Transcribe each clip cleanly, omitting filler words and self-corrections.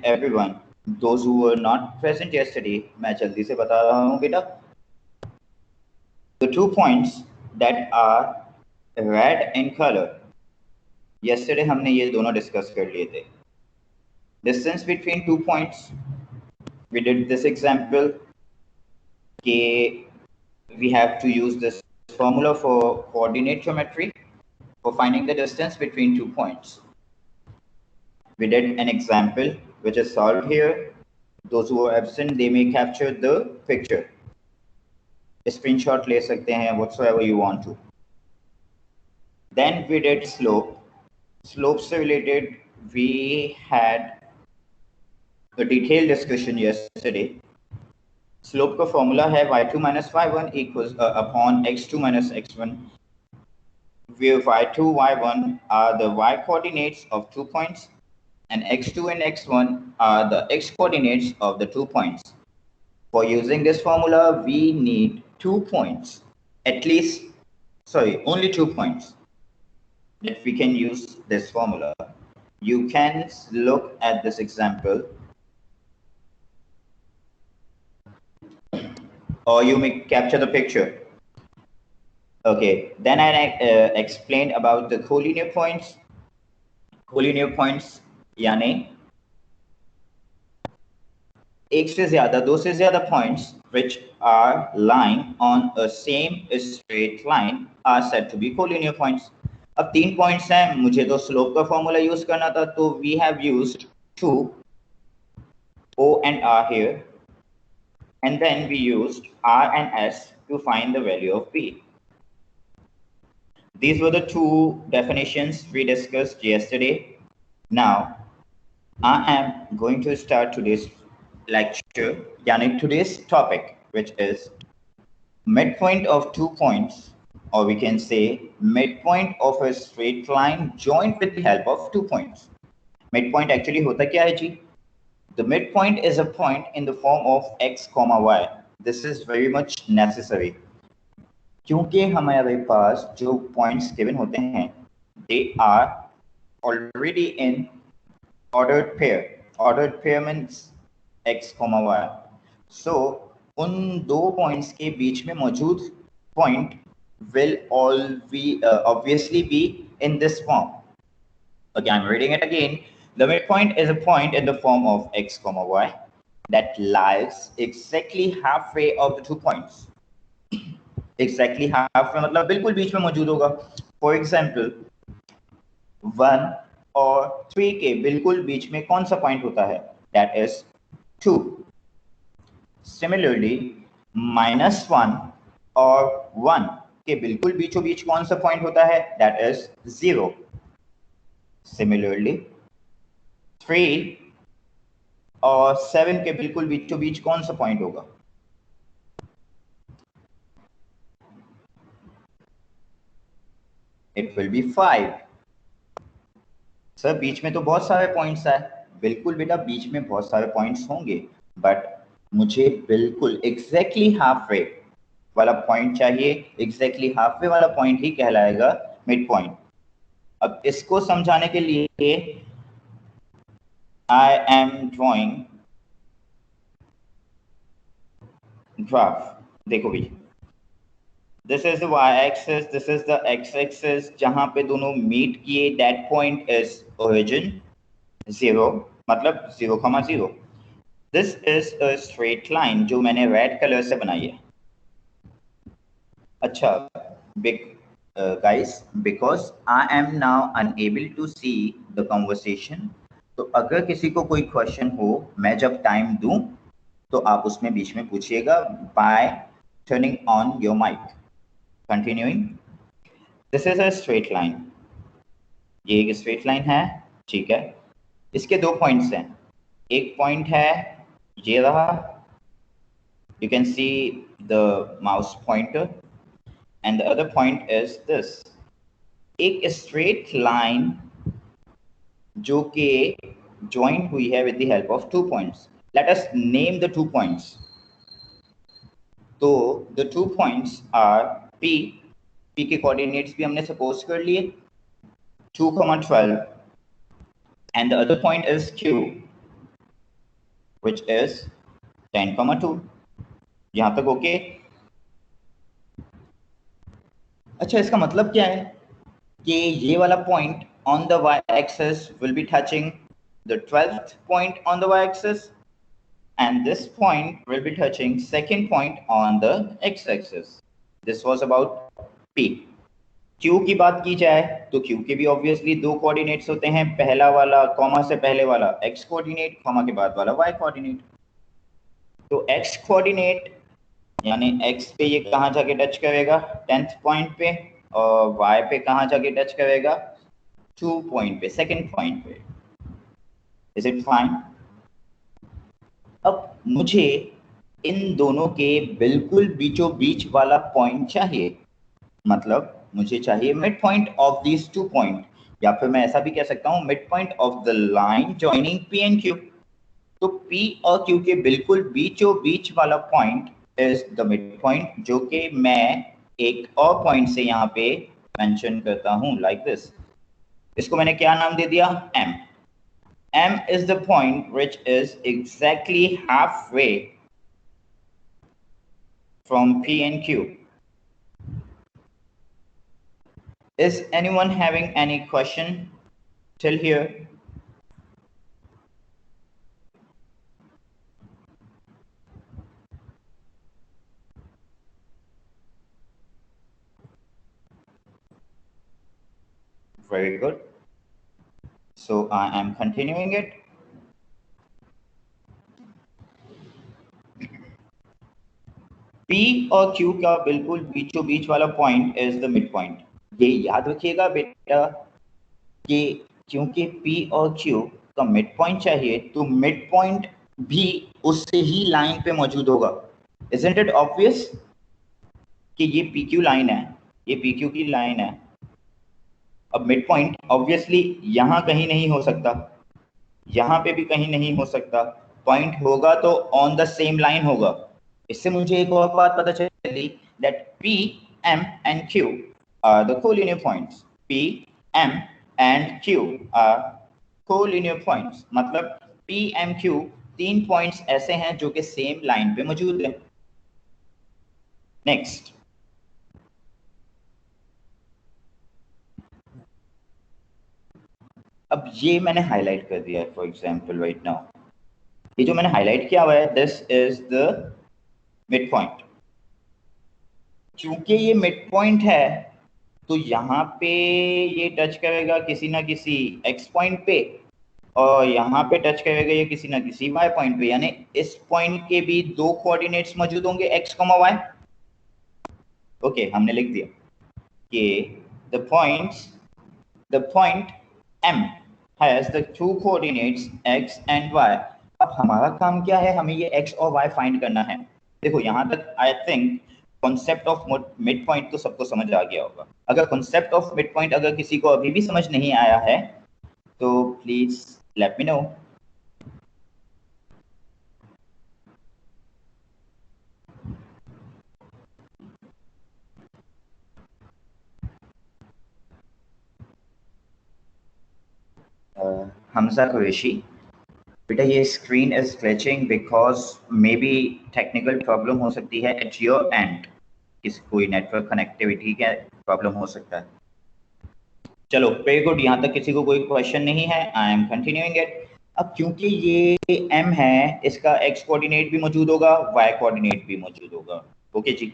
everyone. Those who were not present yesterday, मैं जल्दी से बता रहा हूँ बेटा. The 2 points that are red in color. Yesterday हमने ये दोनों discuss कर लिए थे. Distance between 2 points. We did this example. We have to use this formula for coordinate geometry for finding the distance between 2 points. We did an example which is solved here. Those who are absent, they may capture the picture. Screenshot ले सकते हैं, whatsoever you want to. Then we did slope. Slopes related, we had a detailed discussion yesterday. Slope का formula है y2 minus y1 equals upon x2 minus x1, where y2, y1 are the y coordinates of 2 points, and x2 and x1 are the x coordinates of the 2 points. For using this formula, we need 2 points, only 2 points that we can use this formula. You can look at this example, or you may capture the picture. Okay, then I explained about the collinear points. Collinear points यानी एक से ज्यादा, दो से ज्यादा points which are lying on a same straight line are said to be collinear points. अब 3 points हैं, मुझे तो slope का formula use करना था, तो we have used 2 O and R here, and then we used R and S to find the value of B. These were the 2 definitions we discussed yesterday. Now I am going to start today's lecture, yani today's topic, which is midpoint of 2 points, or we can say midpoint of a straight line joined with the help of 2 points. Midpoint actually होता क्या है जी? The midpoint is a point in the form of x, y. This is very much necessary. क्योंकि हमारे पास जो points given होते हैं, they are already in ordered pair. Ordered pair means x, y. So उन 2 points के बीच में मौजूद point will obviously be in this form. Okay, I'm reading it again. The midpoint is a point in the form of x, y that lies exactly halfway of the 2 points. Exactly halfway मतलब बिल्कुल बीच में मौजूद होगा. For example, 1 और 3 के बिल्कुल बीच में कौन सा पॉइंट होता है? That is 2. Similarly, -1 और 1 के बिल्कुल बीचों बीच कौन सा पॉइंट होता है? That is 0. Similarly, 3 और 7 के बिल्कुल बीचों बीच कौन सा पॉइंट होगा? It will be 5. सर बीच में तो बहुत सारे पॉइंट्स है. बिल्कुल बेटा, बीच में बहुत सारे पॉइंट्स होंगे, बट मुझे बिल्कुल एग्जैक्टली हाफवे वाला पॉइंट चाहिए. एग्जैक्टली हाफवे वाला पॉइंट ही कहलाएगा मिड पॉइंट. अब इसको समझाने के लिए आई एम ड्रॉइंग ग्राफ. देखो भी, this is the y-axis, this is the x-axis. जहां पे दोनों मीट किए, that point is origin 0, मतलब 0,0. This is a straight line जो मैंने रेड कलर से बनाई है. अच्छा, guys, because I am now unable to see the conversation, तो अगर किसी को कोई क्वेश्चन हो, मैं जब टाइम दूं तो आप उसमें बीच में पूछिएगा by turning on your mic. Continuing, this is a straight line. ये एक straight line है, ठीक है. इसके 2 points हैं. एक point है ये रहा, you can see the mouse pointer, and the other point is this. एक straight line जो कि joined हुई है with the help of 2 points. Let us name the 2 points. तो the 2 points are P. P के coordinates भी हमने suppose कर लिए 2,12, and the other point is Q. which is 10,2. यहां तक ओके? अच्छा, इसका मतलब क्या है कि ये वाला point on the y-axis will be touching the 12th point on the y-axis, and this point will be touching second point on the x-axis. This was about P. Q की बात की जाए तो Q के भी ऑब्वियसली दो coordinates होते हैं, पहला वाला कॉमा से पहले वाला x कोऑर्डिनेट, कॉमा के बाद वाला y कोऑर्डिनेट। तो x कोऑर्डिनेट यानी x पे ये कहाँ जाके टच करेगा? 10th पॉइंट पे, और y पे कहाँ जाके टच करेगा? 2 पॉइंट पे, सेकंड पॉइंट पे। Is it fine? अब मुझे इन दोनों के बिल्कुल बीचों बीच वाला पॉइंट चाहिए, मतलब मुझे चाहिए mid point of these 2 point, या फिर मैं ऐसा भी कह सकता हूं mid point of the line joining P and Q। तो P और Q के बिल्कुल बीचों बीच वाला point is the mid point, जो कि मैं एक और पॉइंट से यहाँ पे मेंशन करता हूं लाइक दिस। इसको मैंने क्या नाम दे दिया? M. M is the point which is exactly halfway from P and Q. Is anyone having any question till here? Very good. So I am continuing it. P और Q का बिल्कुल बीचों बीच वाला point is the mid point. ये याद रखिएगा बेटा कि क्योंकि P और Q का मिड पॉइंट चाहिए तो मिड पॉइंट भी उससे ही लाइन पे मौजूद होगा। Isn't it obvious कि ये PQ लाइन है, ये PQ की लाइन है। अब मिड पॉइंट ऑब्वियसली यहाँ कहीं नहीं हो सकता, यहाँ पे भी कहीं नहीं हो सकता। पॉइंट होगा तो ऑन द सेम लाइन होगा। इससे मुझे एक और बात पता चली that P, M and Q are the collinear points. P, M and Q are collinear points. मतलब P, M, Q 3 पॉइंट्स ऐसे हैं जो कि सेम लाइन पे मौजूद हैं। नेक्स्ट, अब ये मैंने हाईलाइट कर दिया है फॉर एग्जाम्पल राइट नाउ। ये जो मैंने हाईलाइट किया हुआ है this is the mid point. क्योंकि ये मिड पॉइंट है तो यहाँ पे ये टच करेगा किसी ना किसी x पॉइंट पे, और यहाँ पे टच करेगा ये किसी ना किसी y पॉइंट पे, यानी इस पॉइंट के भी दो कोऑर्डिनेट्स मौजूद होंगे x, y। ओके, हमने लिख दिया कि the point M has the two coordinates x and y। अब हमारा काम क्या है? हमें ये x और y फाइंड करना है। देखो यहाँ तक I think concept of mid point तो सबको समझ आ गया होगा। अगर कॉन्सेप्ट ऑफ मिड पॉइंट अगर किसी को अभी भी समझ नहीं आया है तो please let me know. Hamza Qureshi, बेटा ये screen is glitching because may be technical problem हो सकती है एट योर एंड, कोई नेटवर्क कनेक्टिविटी का प्रॉब्लम हो सकता है। चलो वेरी गुड, यहाँ तक किसी को कोई क्वेश्चन नहीं है। I am continuing it. अब क्योंकि ये M है, इसका x कोऑर्डिनेट भी मौजूद होगा, y कोऑर्डिनेट भी मौजूद होगा। ओके जी,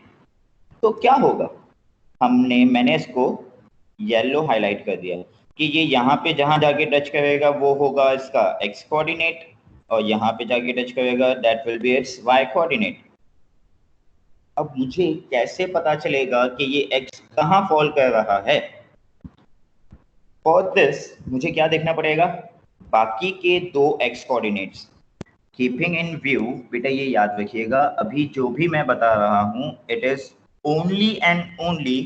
तो क्या होगा? मैंने इसको येलो हाईलाइट कर दिया कि ये यहाँ पे जहां जाके टच करेगा वो होगा इसका x कोऑर्डिनेट, और यहाँ पे जाके टच करेगा that will be it's y coordinate. अब मुझे कैसे पता चलेगा कि ये x कहाँ फॉल कर रहा है? फॉर दिस मुझे क्या देखना पड़ेगा? बाकी के दो x coordinates. Keeping in view, बेटा ये याद रखिएगा अभी जो भी मैं बता रहा हूं it is only and only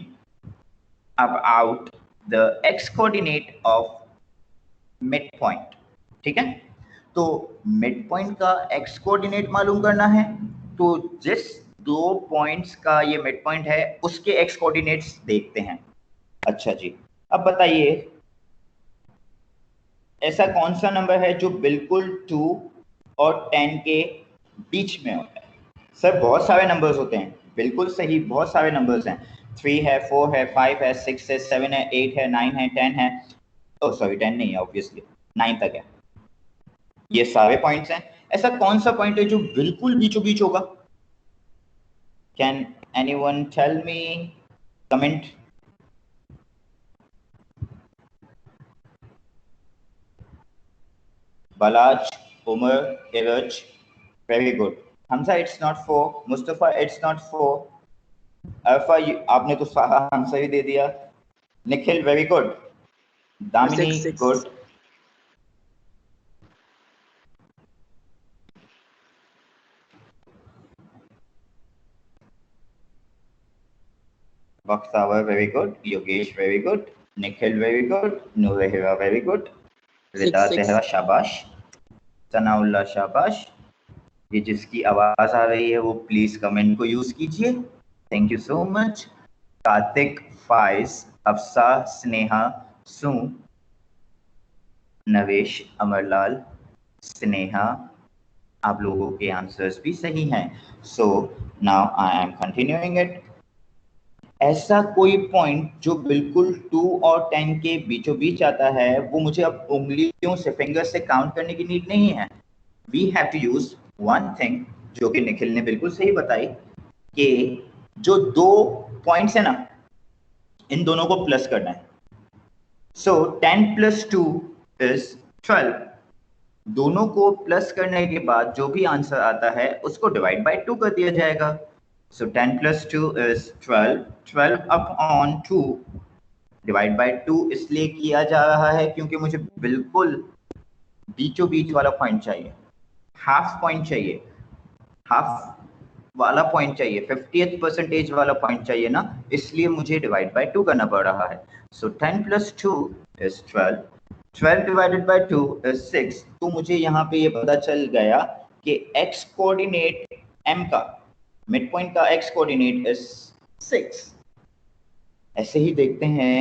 about the x coordinate of mid point. ठीक है, तो मिड पॉइंट का x कोऑर्डिनेट मालूम करना है, तो जिस दो पॉइंट्स का ये मिड पॉइंट है उसके x कोऑर्डिनेट्स देखते हैं। अच्छा जी, अब बताइए ऐसा कौन सा नंबर है जो बिल्कुल 2 और 10 के बीच में होता है। सर बहुत सारे नंबर्स होते हैं, बिल्कुल सही, बहुत सारे नंबर्स हैं। 3 है, 4 है, 5 है, 6 है, 7 है, 8 है, 9 है, 10 है, ओ सॉरी 10 नहीं है, ऑब्वियसली 9 तक है। ये सारे पॉइंट्स हैं। ऐसा कौन सा पॉइंट है जो बिल्कुल बीचों बीच होगा? Can anyone tell me? Comment. Balaj, Umar, Iraj, very good. Hamza, it's not 4. Mustafa, it's not 4. Alpha, आपने तो सारा आंसर ही दे दिया। Nikhil, very good. Damini, good. Baksawa, very good. Yogesh, very good. Nikhil, very good. Nurehira, very good. Rida Zehra, शाबाश. सनाउल्ला, शाबाश। ये जिसकी आवाज आ रही है वो प्लीज कमेंट को यूज कीजिए। Thank you so much. Kartik, Faiz, Afsa, Sneha, सू, नवेश, अमरलाल, स्नेहा, आप लोगों के आंसर्स भी सही हैं। So now I am continuing it. ऐसा कोई पॉइंट जो बिल्कुल 2 और 10 के बीचों बीच आता है, वो मुझे अब उंगलियों से, फिंगर से काउंट करने की नीड नहीं है। We have to use one thing, जो कि निखिल ने बिल्कुल सही बताई, कि जो 2 पॉइंट्स है ना, इन दोनों को प्लस करना है। सो 10 + 2 इज 12। दोनों को प्लस करने के बाद जो भी आंसर आता है उसको डिवाइड बाय 2 कर दिया जाएगा। सो 10 + 2 is 12. 12 upon 2 डिवाइड बाय 2 इसलिए किया जा रहा है क्योंकि मुझे बिल्कुल बीचों बीच वाला पॉइंट चाहिए, हाफ पॉइंट चाहिए, हाफ वाला पॉइंट चाहिए, 50th परसेंटेज वाला पॉइंट चाहिए ना, इसलिए मुझे डिवाइड बाय 2 करना पड़ रहा है। सो 10 + 2 is 12. 12 divided by 2 is 6. तो मुझे यहाँ पे ये पता चल गया कि x कोऑर्डिनेट m का, मिड पॉइंट का x कोऑर्डिनेट is 6। ऐसे ही देखते हैं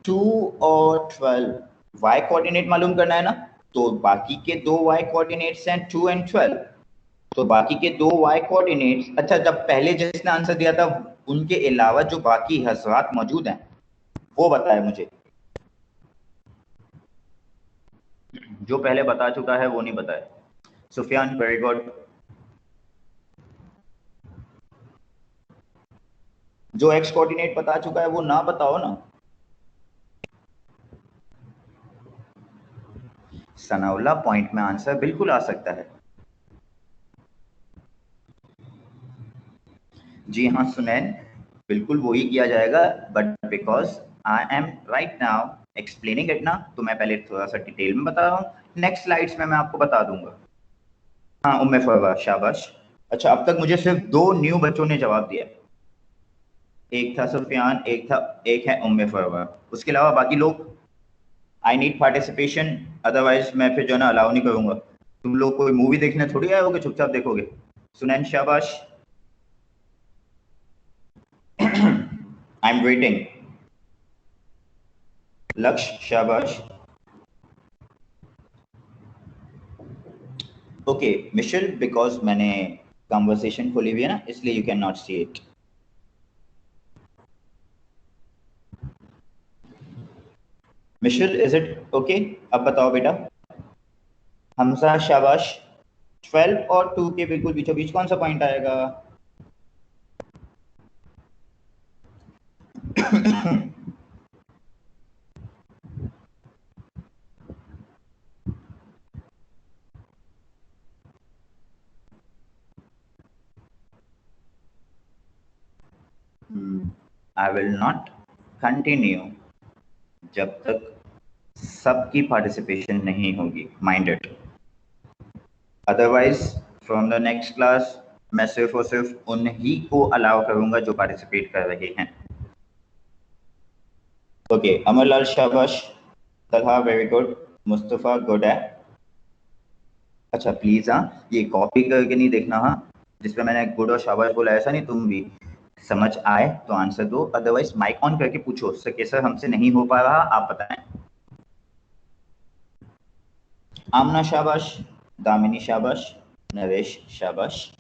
2 और 12, y कोऑर्डिनेट मालूम करना है ना, तो बाकी के 2 y कोऑर्डिनेट्स हैं 2 और 12। तो बाकी के 2 y कोऑर्डिनेट्स, अच्छा जब पहले जिसने आंसर दिया था उनके अलावा जो बाकी हजरात मौजूद हैं वो बताए मुझे। जो पहले बता चुका है वो नहीं बताया। Sufiyan, very good. जो एक्स कोऑर्डिनेट बता चुका है वो ना बताओ ना। सनाउल्ला, पॉइंट में आंसर बिल्कुल आ सकता है। जी हाँ सुनैन, बिल्कुल वही किया जाएगा, but because I am right now explaining it ना, तो मैं पहले थोड़ा सा डिटेल में बता रहा हूँ, नेक्स्ट स्लाइड्स में मैं आपको बता दूंगा। हाँ उम्मे फरवा, शाबाश। अच्छा अब तक मुझे सिर्फ 2 न्यू बच्चों ने जवाब दिया, एक था सुफियान, एक है उम्मे फरवा, उसके अलावा बाकी लोग। आई नीड पार्टिसिपेशन, अदरवाइज मैं फिर जो है ना अलाउ नहीं करूंगा। तुम लोग कोई मूवी देखने थोड़ी आए होगे चुपचाप देखोगे। सुनैन, शाबाश। I am waiting. लक्ष्य, शाबाश। ओके मिशेल, बिकॉज मैंने कन्वर्सेशन खोली हुई है ना, इसलिए you can not see it. Michelle, is it okay? अब बताओ बेटा। हमजा, शाबाश। 12 और 2 के बिल्कुल बीचों बीच कौन सा पॉइंट आएगा? आई विल नॉट कंटिन्यू जब तक सबकी पार्टिसिपेशन नहीं होगी, mind it. Otherwise from the next class मैं सिर्फ और सिर्फ उन्हीं को अलाउ करूंगा जो पार्टिसिपेट कर रहे हैं। ओके अमरलाल, शाबाश। Talha, very good. Mustafa, good है। अच्छा प्लीज हाँ ये कॉपी करके नहीं देखना, हाँ जिसपे मैंने गुड और शाबाश बोला, ऐसा नहीं, तुम भी समझ आए तो आंसर दो, अदरवाइज माइक ऑन करके पूछो सर कि सर हमसे नहीं हो पा रहा, आप बताएं। आमना, शाबाश। दामिनी, शाबाश। Naresh, shabash.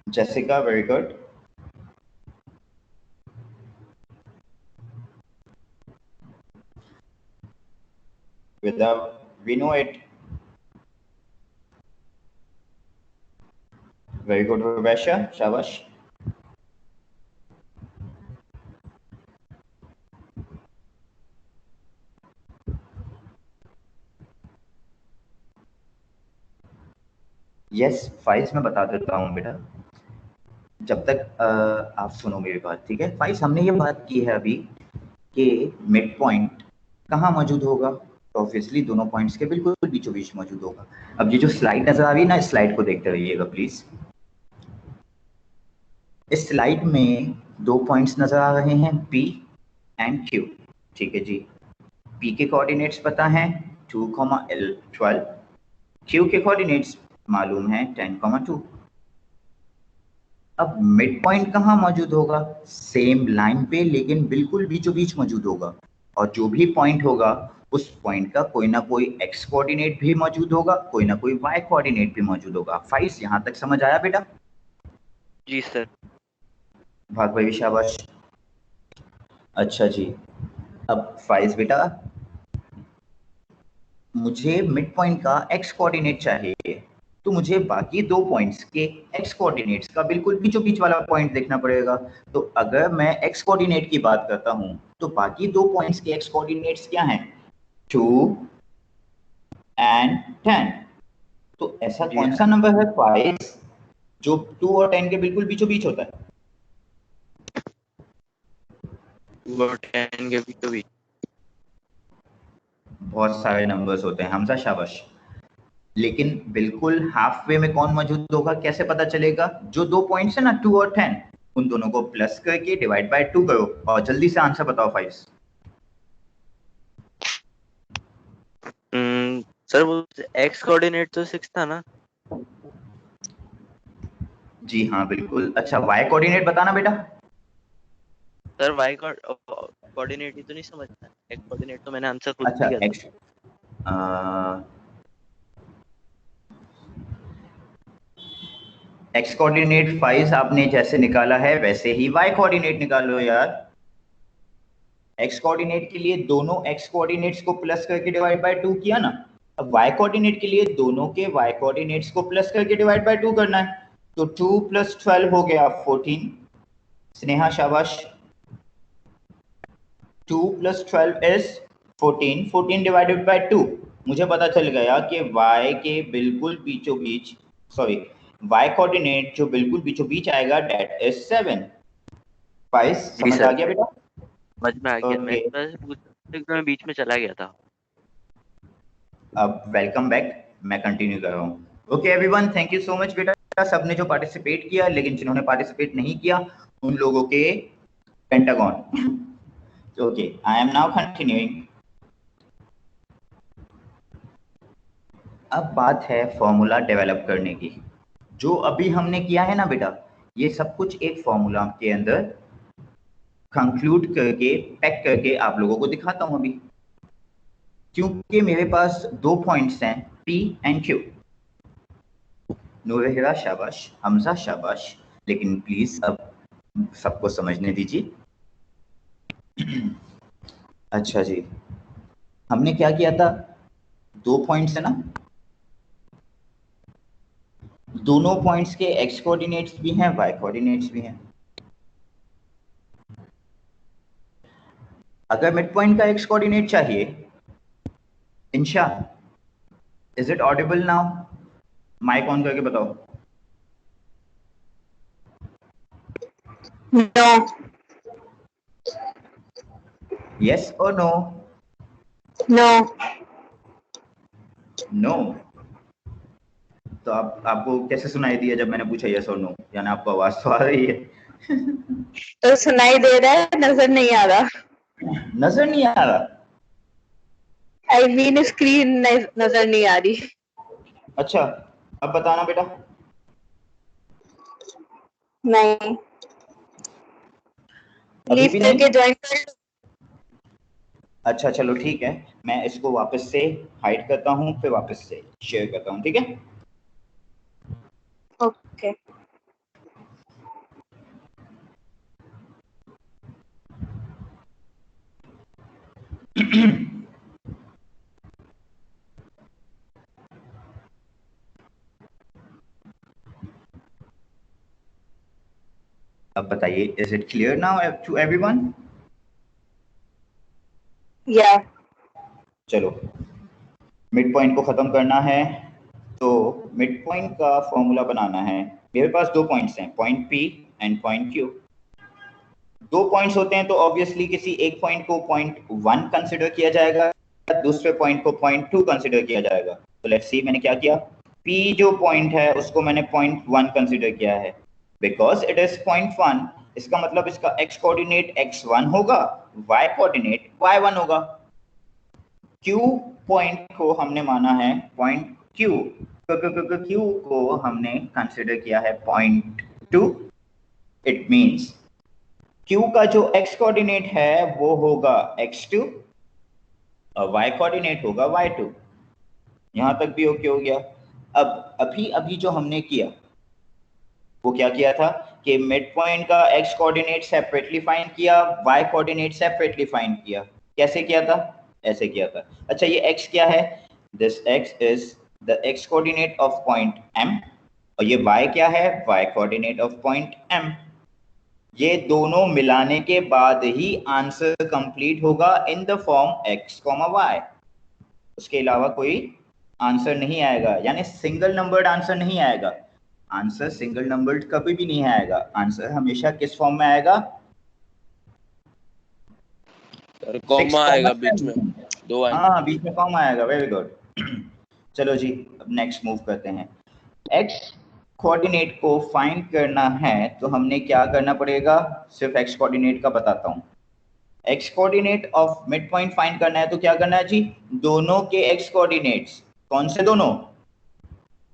Jessica, very good. Without, we know it. Very good, Vivesha, shabash. Yes, Faiz मैं बता देता हूँ बेटा, जब तक आप सुनो मेरी बात, ठीक है। फाइज हमने ये बात की है अभी कि मिड पॉइंट कहाँ मौजूद होगा, तो ऑब्वियसली दोनों पॉइंट्स के बिल्कुल बीचों बीच मौजूद होगा। अब ये जो स्लाइड नजर आ रही है ना, इस स्लाइड को देखते रहिएगा प्लीज। इस स्लाइड में दो पॉइंट्स नजर आ रहे हैं, P एंड Q, ठीक है जी। P के कोऑर्डिनेट्स पता हैं 2, 12। Q के कोऑर्डिनेट्स मालूम है 10, 2। अब मिड पॉइंट कहाँ मौजूद होगा, सेम लाइन पे लेकिन बिल्कुल बीचों बीच मौजूद होगा। और जो भी पॉइंट होगा उस पॉइंट का कोई ना कोई एक्स कोऑर्डिनेट भी मौजूद होगा, कोई ना कोई वाई कोऑर्डिनेट भी मौजूद होगा। फाइज यहाँ तक समझ आया बेटा? जी सर। भाग भाई, शाबाश। अच्छा जी, अब फाइज बेटा, मुझे मिड पॉइंट का एक्स कोऑर्डिनेट चाहिए, तो मुझे बाकी दो पॉइंट्स के एक्स कोऑर्डिनेट्स का बिल्कुल बीचों बीच वाला पॉइंट देखना पड़ेगा। तो अगर मैं एक्स कोऑर्डिनेट की बात करता हूं तो बाकी दो पॉइंट्स के एक्स कोऑर्डिनेट्स क्या हैं, 2 एंड 10। तो ऐसा जी कौन सा सर। नंबर है 5 जो 2 और 10 के बिल्कुल बीचों बीच होता है? 2 और 10 के बीचों बीच बहुत सारे नंबर्स होते हैं हमजा, शाबाश। लेकिन बिल्कुल हाफ वे में कौन मौजूद होगा, कैसे पता चलेगा? जो दो पॉइंट्स है ना 2 और 10, उन दोनों को प्लस करके डिवाइड बाय 2 करो और जल्दी से आंसर बताओ फाइज। सर वो एक्स कोऑर्डिनेट तो 6 था ना? जी हाँ बिल्कुल। अच्छा, वाई कोऑर्डिनेट बताना बेटा। सर वाई कोऑर्डिनेट ही तो नहीं समझता, एक्स कोऑर्डिनेट तो मैंने आंसर खुद अच्छा, दिया था। एक्स कोऑर्डिनेट फाइज आपने जैसे निकाला है वैसे ही वाई कोऑर्डिनेट निकालो यार। एक्स कोऑर्डिनेट के लिए दोनों एक्स कोऑर्डिनेट्स को प्लस करके डिवाइड बाय 2 किया ना, अब वाई कोऑर्डिनेट के लिए दोनों के वाई कोऑर्डिनेट्स को प्लस करके डिवाइड बाय 2 करना है। तो 2 + 12 हो गया 14। स्नेहा, शाबाश। 2 + 12 इज 14। 14 डिवाइडेड बाय 2, मुझे पता चल गया कि y के बिल्कुल बीचों बीच, सॉरी, y कोऑर्डिनेट जो बिल्कुल बीचों बीच आएगा दैट इज 7। फाइज जी समझ आ सर, गया बेटा? समझ में आ गया। मैं ओके, बस पूछ रहा था कि मैं बीच में चला गया था। अब वेलकम बैक, मैं कंटिन्यू कर रहा हूँ। Okay everyone, thank you so much बेटा, सबने जो पार्टिसिपेट किया, लेकिन जिन्होंने पार्टिसिपेट नहीं किया उन लोगों के pentagon. Okay, I am now continuing. अब बात है फॉर्मूला डेवलप करने की। जो अभी हमने किया है ना बेटा, ये सब कुछ एक फॉर्मूला के अंदर कंक्लूड करके पैक करके आप लोगों को दिखाता हूं अभी। क्योंकि मेरे पास दो पॉइंट्स हैं P एंड Q। नूरहिरा शाबाश, हमजा शाबाश, लेकिन प्लीज अब सबको समझने दीजिए। अच्छा जी, हमने क्या किया था, दो पॉइंट्स है ना, दोनों पॉइंट्स के एक्स कोऑर्डिनेट्स भी हैं, वाई कोऑर्डिनेट्स भी हैं। अगर मिड पॉइंट का एक्स कोऑर्डिनेट चाहिए, Insha, is it audible now? Mic on करके बताओ। No. यस और नो? No. नो। तो आपको कैसे सुनाई दिया जब मैंने पूछा यस और नो? यानी आपको आवाज तो आ रही है। तो सुनाई दे रहा है, नजर नहीं आ रहा। नजर नहीं आ रहा? आई मीन स्क्रीन नजर नहीं आ रही। अच्छा, अब बताना बेटा। नहीं, अभी लीव भी नहीं? करके ज्वाइन कर लो। अच्छा चलो ठीक है, मैं इसको वापस से हाइड करता हूँ, फिर वापस से शेयर करता हूँ, ठीक है। ओके। अब बताइए, is it clear now to everyone? या चलो, मिड पॉइंट को खत्म करना है, तो मिड पॉइंट का फॉर्मूला बनाना है। मेरे पास दो पॉइंट्स हैं, point P and point Q. दो पॉइंट्स होते हैं तो ऑब्वियसली किसी एक पॉइंट को पॉइंट 1 कंसिडर किया जाएगा, दूसरे पॉइंट को पॉइंट 2 कंसिडर किया जाएगा। तो लेट्स सी, मैंने क्या किया, पी जो पॉइंट है उसको मैंने पॉइंट 1 कंसिडर किया है, बिकॉज इट इज पॉइंट 1। इसका मतलब इसका x कोऑर्डिनेट x1 होगा, y कोऑर्डिनेट y1 होगा। Q पॉइंट को हमने माना है पॉइंट Q, Q को हमने कंसिडर किया है पॉइंट 2। इट मींस Q का जो x कोऑर्डिनेट है वो होगा x2 और y कोऑर्डिनेट होगा y2। यहां तक भी ओके हो गया। अब अभी जो हमने किया वो क्या किया था कि मिड पॉइंट का x कोऑर्डिनेट सेपरेटली फाइंड किया, y कोऑर्डिनेट सेपरेटली फाइंड किया। कैसे किया था? ऐसे किया था। अच्छा, ये x क्या है? This x is the x coordinate of point m, और ये y क्या है? y coordinate of point m। ये दोनों मिलाने के बाद ही आंसर कंप्लीट होगा in the form x, y। उसके अलावा कोई आंसर नहीं आएगा, यानी सिंगल नंबर्ड आंसर नहीं आएगा। आंसर सिंगल नंबर्ड कभी भी नहीं आएगा। आंसर हमेशा किस फॉर्म में आएगा? सर कॉमा आएगा बीच में, दो आएंगे। हाँ, बीच में कॉमा आएगा। Very good. चलो जी, अब नेक्स्ट मूव करते हैं। x कोऑर्डिनेट को फाइंड करना है तो हमने क्या करना पड़ेगा? सिर्फ x कोऑर्डिनेट का बताता हूँ। x coordinate of mid point find करना है तो क्या करना है जी? दोनों के x कोऑर्डिनेट्स, कौन से दोनों?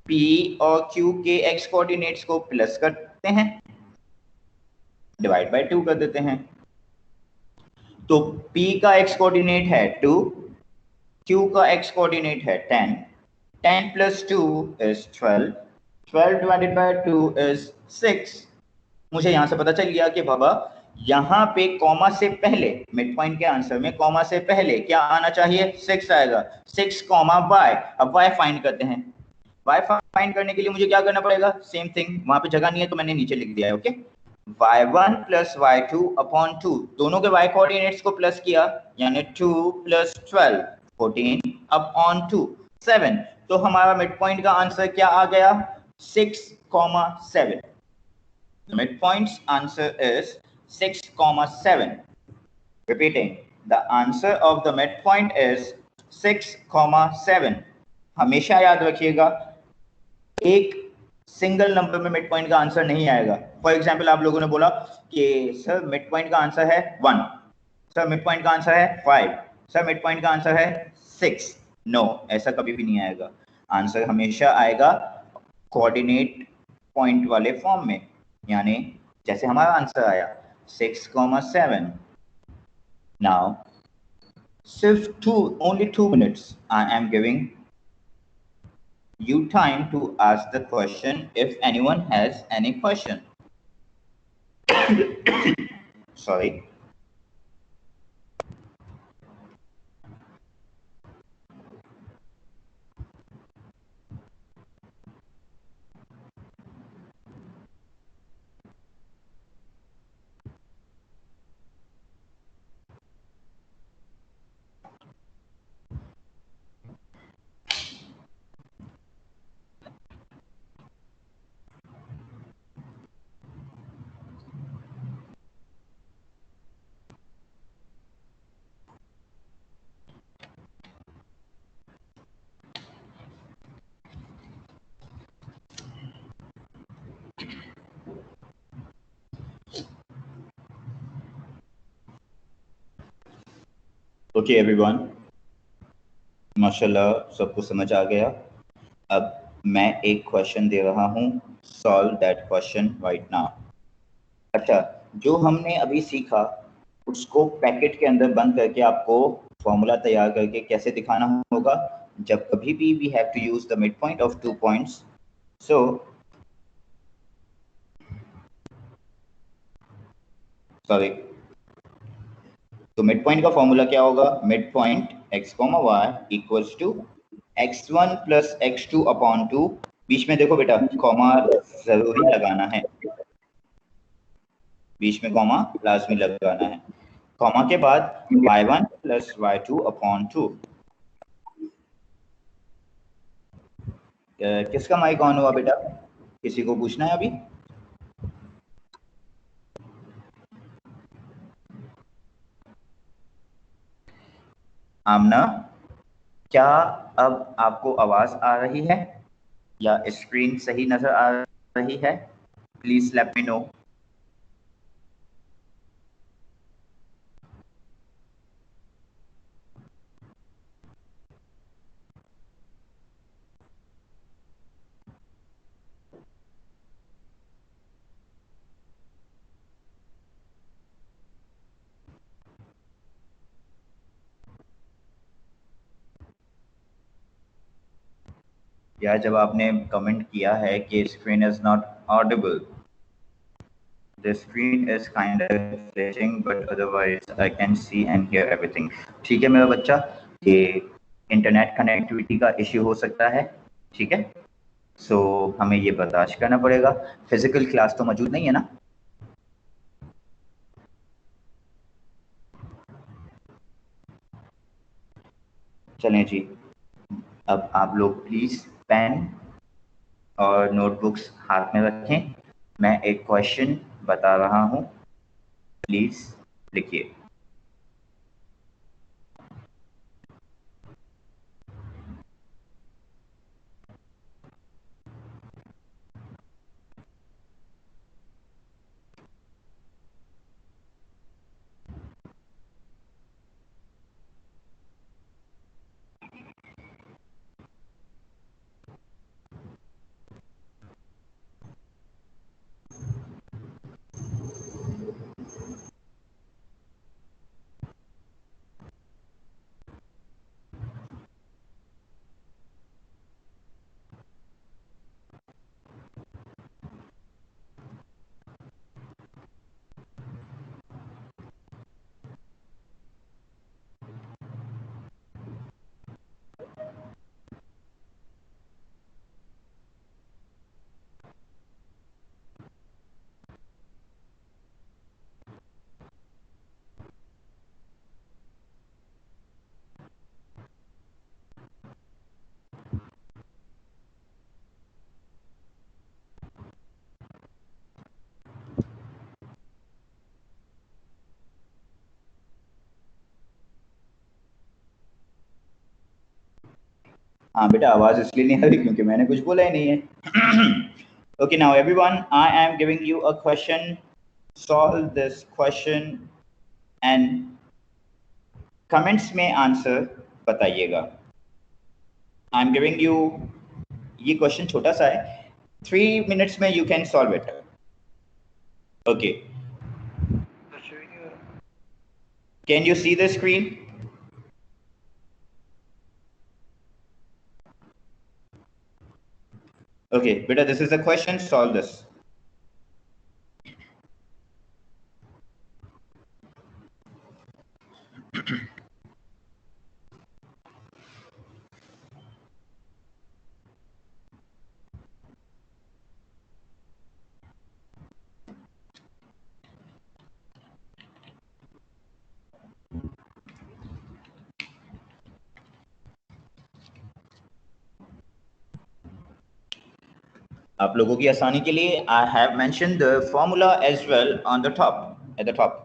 p और q के x कोऑर्डिनेट्स को प्लस करते हैं, डिवाइड बाय 2 कर देते हैं। तो p का x कोऑर्डिनेट है 2, q का x कोऑर्डिनेट है 10, 10 plus 2 is 12, 12 divided by 2 is 6। मुझे यहां से पता चल गया कि बाबा यहाँ पे कॉमा से पहले, मिड पॉइंट के आंसर में कॉमा से पहले क्या आना चाहिए? 6 आएगा। 6 कॉमा y। अब y फाइंड करते हैं। y फाइंड करने के लिए मुझे क्या करना पड़ेगा? सेम थिंग, वहां पे जगह नहीं है तो मैंने नीचे लिख दिया है। Okay, y1 plus y2 upon 2, दोनों के y कोऑर्डिनेट्स को प्लस किया, यानी 2 प्लस 12 14 अपॉन 2 7। तो हमारा मिड पॉइंट का आंसर क्या आ गया? 6,7। The midpoint's answer is 6,7. Repeating, the answer of the midpoint is 6,7. हमेशा याद रखिएगा, एक सिंगल नंबर में मिड पॉइंट का आंसर नहीं आएगा। फॉर एग्जाम्पल, आप लोगों ने बोला कि सर मिड पॉइंट का आंसर है 1, सर मिड पॉइंट का आंसर है 5, सर मिड पॉइंट का आंसर है 6। नो, ऐसा कभी भी नहीं आएगा। आंसर हमेशा आएगा कोऑर्डिनेट पॉइंट वाले फॉर्म में, यानी जैसे हमारा आंसर आया 6,7। नाउ सिर्फ only 2 minutes I am giving you time to ask the question if anyone has any question. Sorry. Okay everyone, माशाल्लाह सबको समझ आ गया। अब मैं एक क्वेश्चन दे रहा हूँ, solve that question right now. अच्छा, जो हमने अभी सीखा उसको पैकेट के अंदर बंद करके आपको फॉर्मूला तैयार करके कैसे दिखाना होगा, जब कभी भी we have to use the mid point of 2 points. So sorry, तो मिड पॉइंट का फॉर्मूला क्या होगा? Mid point x, y equals to x1 plus x2 upon 2। बीच में देखो बेटा, कॉमा जरूरी लगाना है, बीच में कॉमा लाजमी लगाना है। कॉमा के बाद y1 प्लस y2 अपॉन 2। किसका माइक ऑन हुआ बेटा? किसी को पूछना है अभी? आमना, क्या अब आपको आवाज आ रही है या स्क्रीन सही नजर आ रही है? Please let me know. या जब आपने कमेंट किया है कि screen is not Audible, the screen is kind of flashing but otherwise I can see and hear everything। ठीक है मेरा बच्चा, ये इंटरनेट कनेक्टिविटी का इश्यू हो सकता है, ठीक है? सो हमें ये बर्दाश्त करना पड़ेगा। फिजिकल क्लास तो मौजूद नहीं है ना? चलें जी, अब आप लोग प्लीज पेन और नोटबुक्स हाथ में रखें। मैं एक क्वेश्चन बता रहा हूं, प्लीज लिखिए। हाँ बेटा, आवाज इसलिए नहीं आ रही क्योंकि मैंने कुछ बोला ही नहीं है। Okay, now everyone, I am giving you a question. Solve this question and comments में आंसर बताइएगा। I am giving you, ये क्वेश्चन छोटा सा है, 3 minutes में you can solve it. Okay. Can you see the screen? Okay, beta, this is the question. Solve this. आप लोगों की आसानी के लिए I have mentioned the formula as well on the top, at the top.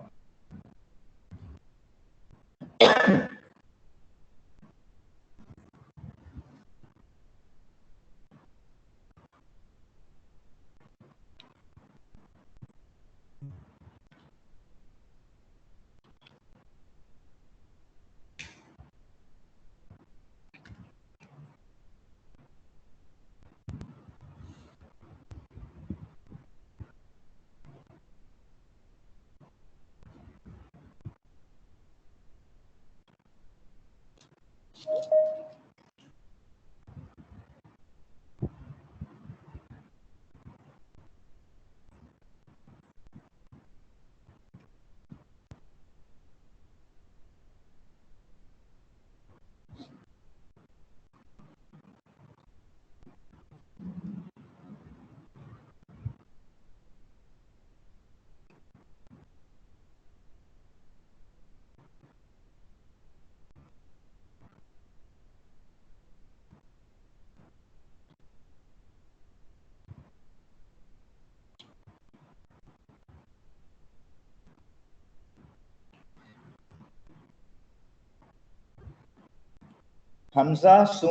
Hamza, सू,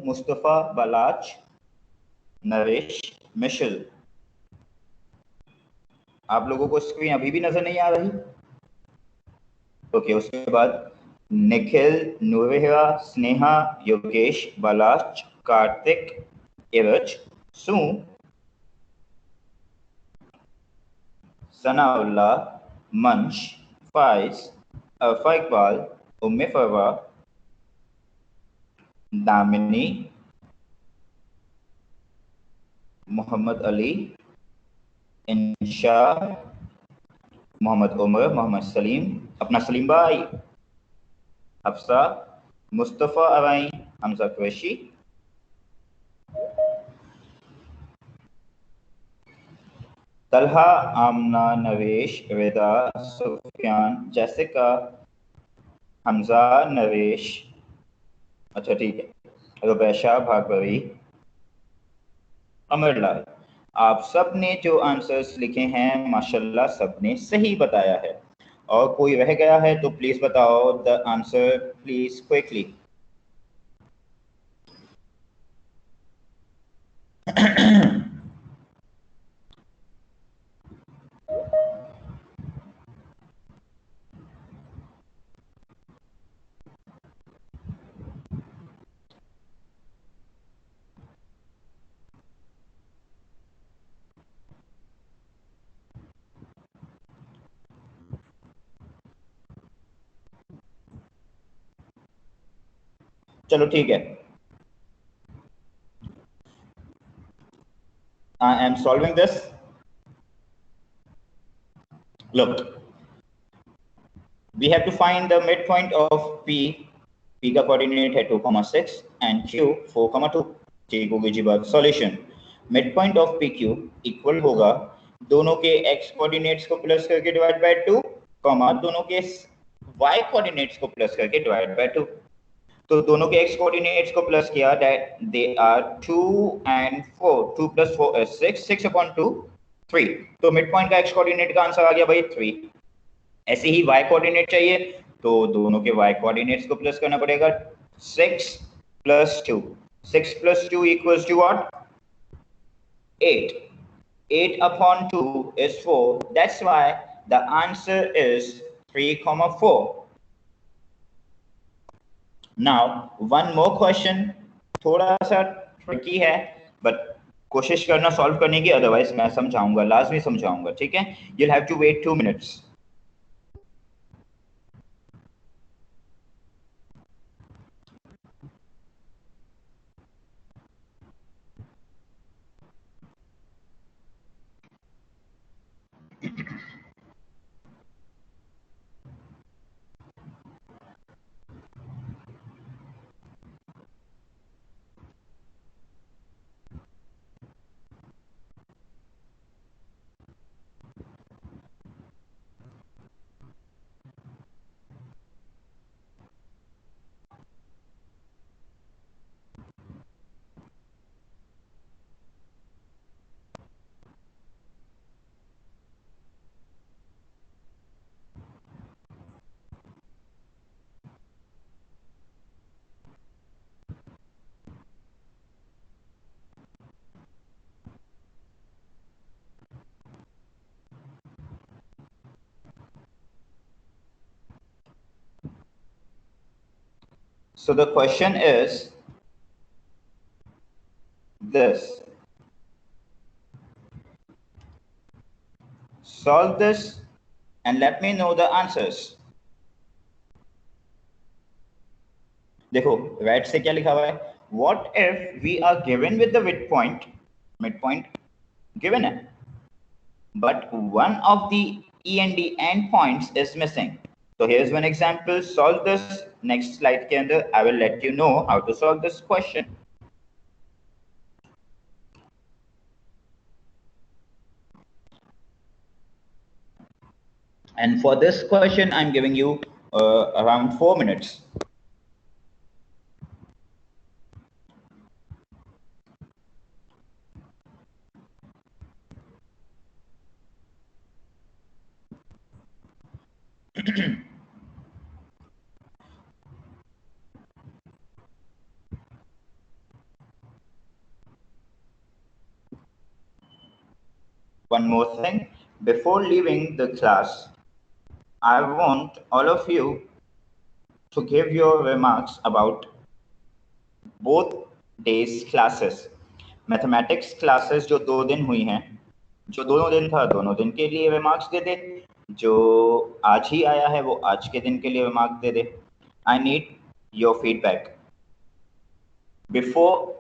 Mustafa, Baloch, Naresh, Michelle. आप लोगों को स्क्रीन अभी भी नजर नहीं आ रही? ओके, उसके बाद निखिल, नूरहिरा, स्नेहा, योगेश, बलाच, कार्तिक, इरज, सू, सनाउल्लाह, मंश, फाइज, अरफा इकबाल, उम्मे फरवा, दामिनी, मोहम्मद अली, इंशा, मोहम्मद उमर, मोहम्मद सलीम, अपना सलीम भाई, हफ्सा, मुस्तफ़ा अवाई, हमजा कुरैशी, तलहा, आमना, नवेश, रिदा, सुफियान, जैसिका, हमजा, नवेश, अच्छा ठीक है, रुबैशा, भागवरी, अमरलाल। आप सब ने जो आंसर्स लिखे हैं माशाल्लाह सबने सही बताया है, और कोई रह गया है तो प्लीज बताओ द आंसर प्लीज क्विकली। चलो ठीक है, I am solving this. Look, we have to find the midpoint of P. P का कोऑर्डिनेट है 2,6 and Q 4,2। ठीक होगी जी बात। Solution, mid of P Q equal होगा दोनों के x कोऑर्डिनेट्स को प्लस करके डिवाइड बाय 2, कॉमा दोनों के y कोऑर्डिनेट्स को प्लस करके डिवाइड बाय 2। तो दोनों के x कोऑर्डिनेट्स को प्लस किया, that they are 2 and 4, 2 plus 4 is 6, 6 upon 2 3। तो मिड पॉइंट का x कोऑर्डिनेट का आंसर आ गया भाई 3। ऐसे ही y कोऑर्डिनेट चाहिए तो दोनों के y कोऑर्डिनेट्स को प्लस करना पड़ेगा, 6 plus 2, 6 plus 2 equals to what? 8, 8 upon 2 is 4, that's why the answer is 3,4। Now one more question, थोड़ा सा ट्रिकी है बट कोशिश करना सॉल्व करने की, अदरवाइज मैं समझाऊंगा, लाजमी समझाऊंगा, ठीक है? you'll have to wait 2 minutes। So the question is this. Solve this and let me know the answers. देखो राइट से क्या लिखा हुआ है, what if we are given with the midpoint given है, but one of the E and D endpoints is missing. So here's one example. Solve this. Next slide के अंदर I will let you know how to solve this question. And for this question, I'm giving you around 4 minutes. one more thing. Before leaving the class, I want all of you to give your remarks about both days classes. Mathematics classes जो 2 दिन हुई हैं, जो दोनों दिन था दोनों दिन के लिए रिमार्क्स दे दे, जो आज ही आया है वो आज के दिन के लिए remark they they. I need your feedback before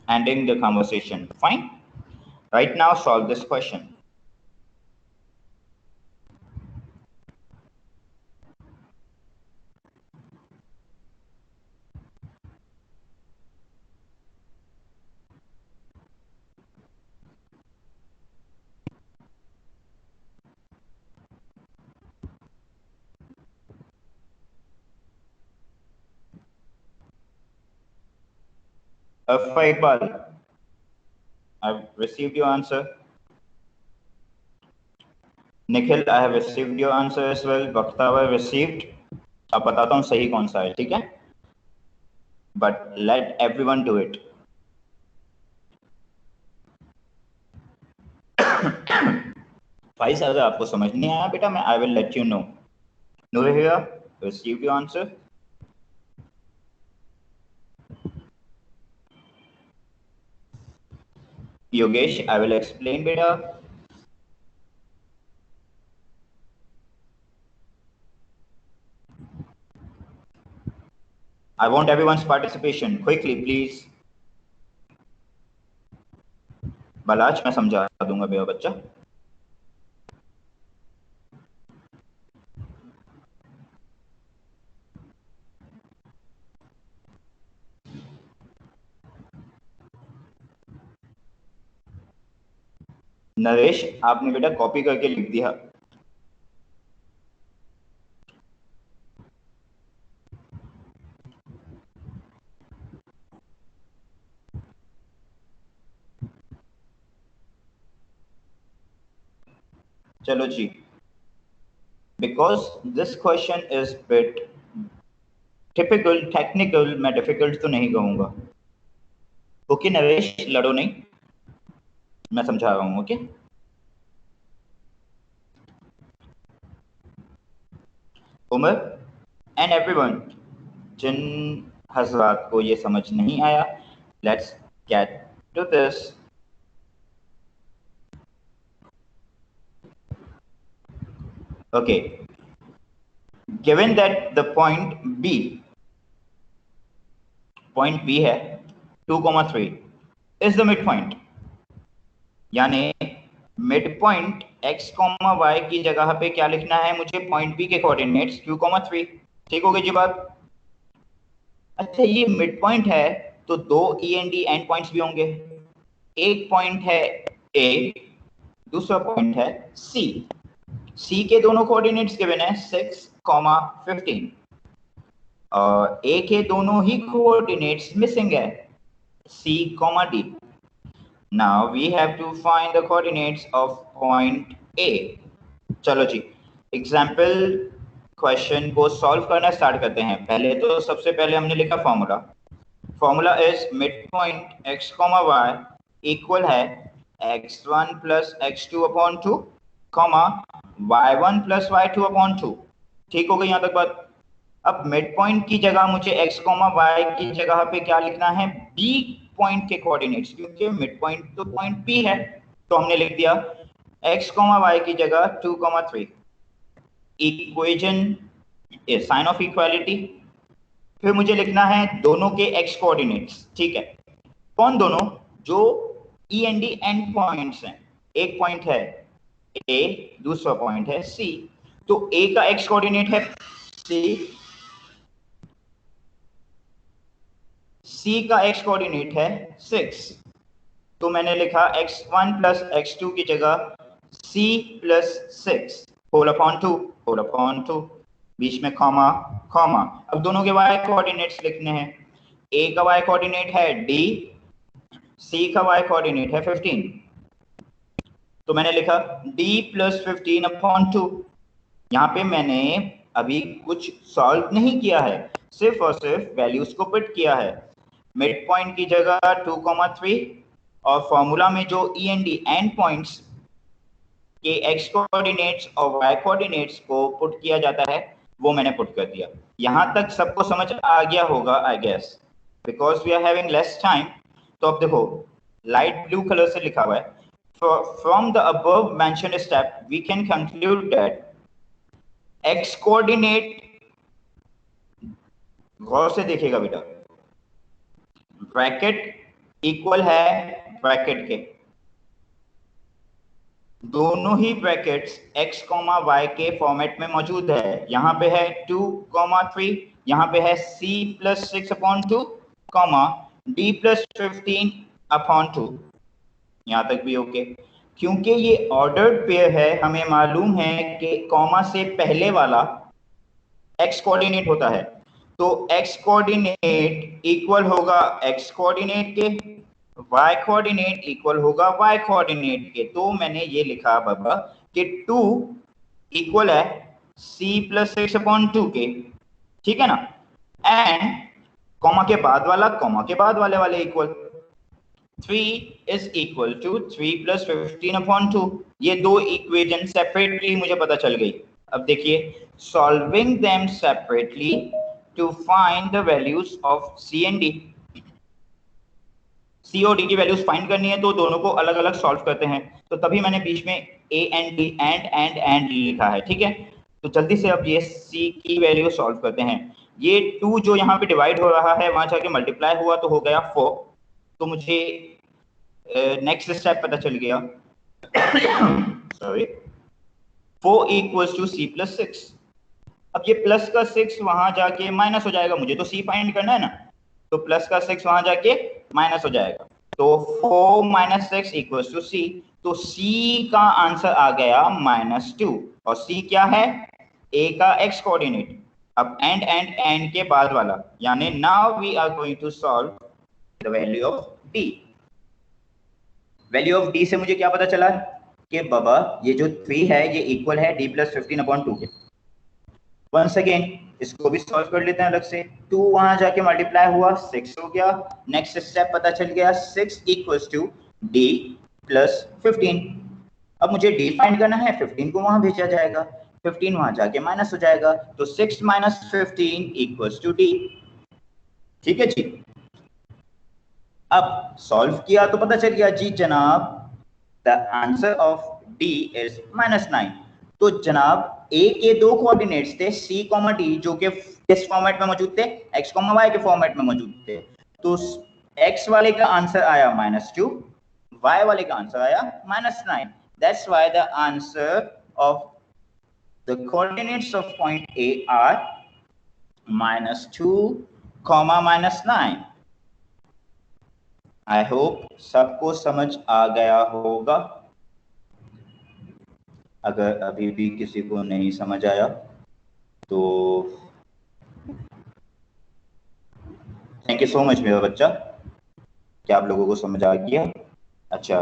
ending the conversation. Fine. Right now, solve this question. Iqbal, I've received your answer. Nikhil, I have received your answer as well. Bhaktawa received. अब बताता हूँ सही कौन सा है, ठीक है? But let everyone do it. फाइज अगर आपको समझ नहीं आया बेटा, मैं I will let you know. Nurahira, received your answer. Yogesh, I will explain beta. I want everyone's participation. Quickly, please. Balach मैं समझा दूंगा मेरा बच्चा. नरेश, आपने बेटा कॉपी करके लिख दिया. चलो जी. Because this question is bit typical, technical, मैं difficult तो नहीं कहूँगा. ओके नरेश, लड़ो नहीं, मैं समझा रहा हूँ. ओके उमर एंड एवरीवन, जिन हजरात को ये समझ नहीं आया, let's get to this. Okay, given that the point B है 2,3 इज द मिड पॉइंट, यानी मिड पॉइंट x, y की जगह पे क्या लिखना है मुझे? पॉइंट बी के कोऑर्डिनेट्स 2,3. ठीक हो गई जी बात? अच्छा, ये मिड पॉइंट है तो 2 E and D and points भी होंगे. एक पॉइंट है ए, दूसरा पॉइंट है सी. सी के दोनों कोऑर्डिनेट्स गिवन है 6, 15 और ए के दोनों ही कोऑर्डिनेट्स मिसिंग है C, D. Now we have to find the coordinates of point A. चलो जी, एग्जाम्पल क्वेश्चन को सॉल्व करना स्टार्ट करते हैं. पहले तो सबसे पहले हमने लिखा formula is mid point x, y equal है x1 plus x2 upon 2, y1 plus y2 upon 2. ठीक हो गई यहाँ तक बात? अब मिड पॉइंट की जगह मुझे x, y की जगह पे क्या लिखना है? b पॉइंट के कोऑर्डिनेट्स, क्योंकि मिड पॉइंट तो पॉइंट P है, तो हमने लिख दिया x, y की जगह 2,3. Equation sign of equality. फिर मुझे लिखना है दोनों के x कोऑर्डिनेट्स. ठीक है, कौन दोनों? जो E and D and points हैं. एक पॉइंट है A, दूसरा पॉइंट है C. तो A का x कोऑर्डिनेट है C का x कोऑर्डिनेट है 6. तो मैंने लिखा x1 प्लस x2 की जगह C प्लस 6 होल अपॉन 2 बीच में कॉमा. अब दोनों के y कोऑर्डिनेट्स लिखने हैं. A का y कोऑर्डिनेट है D, C का y कोऑर्डिनेट है 15. तो मैंने लिखा D प्लस 15 अपॉन 2. यहाँ पे मैंने अभी कुछ सॉल्व नहीं किया है, सिर्फ और सिर्फ वैल्यूज को पुट किया है. मिड पॉइंट की जगह 2,3 और फॉर्मूला में जो E and D and points कि एक्स कोऑर्डिनेट्स और वाई कोऑर्डिनेट्स को पुट किया जाता है, वो मैंने पुट कर दिया। यहां तक सबको समझ आ गया होगा I guess, because we are having less time. तो अब देखो लाइट ब्लू कलर से लिखा हुआ है, from the above mentioned step we can conclude that X coordinate, गौर से देखिएगा बेटा, ब्रैकेट इक्वल है ब्रैकेट के, दोनों ही ब्रैकेट्स x, y के फॉर्मेट में मौजूद है। यहाँ पे है 2, 3, यहाँ पे है c प्लस 6/2, d प्लस 15/2। यहाँ तक भी ओके। क्योंकि ये ऑर्डर्ड पेयर है, हमें मालूम है कि कॉमा से पहले वाला x कोऑर्डिनेट होता है, तो x कोऑर्डिनेट इक्वल होगा x कोऑर्डिनेट के, y कोऑर्डिनेट इक्वल होगा y कोऑर्डिनेट के। तो मैंने ये लिखा बाबा कि 2 इक्वल है c प्लस 6/2 के, ठीक है ना, एंड कॉमा के बाद वाला कॉमा के बाद वाले equal 3 is equal to 3 plus 15/2। ये दो इक्वेशन सेपरेटली मुझे पता चल गई। अब देखिए, solving them separately to find the values of C and D. C और डी की वैल्यूज फाइंड करनी है तो दोनों को अलग अलग सॉल्व करते हैं, तो तभी मैंने बीच में ए एंड डी एंड लिखा है, ठीक है। तो जल्दी से अब ये सी की वैल्यू सॉल्व करते हैं। ये 2 जो यहाँ पे डिवाइड हो रहा है वहां जाके मल्टीप्लाई हुआ तो हो गया 4, तो मुझे नेक्स्ट स्टेप पता चल गया sorry 4 equals to C plus 6। अब ये प्लस का 6 वहां जाके माइनस हो जाएगा, मुझे तो सी फाइंड करना है ना, तो प्लस का 6 वहां जाके माइनस हो जाएगा, तो 4 माइनस 6 इक्वल्स टू सी। तो सी का आंसर आ गया -2, और सी क्या है, ए का एक्स कोऑर्डिनेट। अब एंड के बाद वाला, यानी now we are going to solve the value of D. Value of D से मुझे क्या पता चला कि बाबा ये जो 3 है ये इक्वल है d प्लस 15/2 के। वंस अगेन इसको भी सॉल्व कर लेते हैं अलग से। 2 वहां जाके मल्टीप्लाई हुआ 6 हो गया, नेक्स्ट स्टेप पता चल गया 6 इक्वल्स टू d प्लस 15। अब मुझे d फाइंड करना है, 15 को वहां भेजा जाएगा, 15 वहां जाके माइनस हो जाएगा, तो 6 माइनस 15 इक्वल्स टू d। ठीक है जी। अब सॉल्व किया तो पता चल गया जी जनाब the answer of d is -9। तो जनाब a के दो कोऑर्डिनेट्स थे c, d, जो कि किस फॉर्मेट में मौजूद थे, x, y के फॉर्मेट में मौजूद थे। तो x वाले का आंसर आया -2, y वाले का आंसर आया -9। That's why the answer of the coordinates of point a are -2, -9। I hope सबको समझ आ गया होगा। अगर अभी भी किसी को नहीं समझ आया तो थैंक यू सो मच मेरा बच्चा, क्या आप लोगों को समझ आ गया। अच्छा,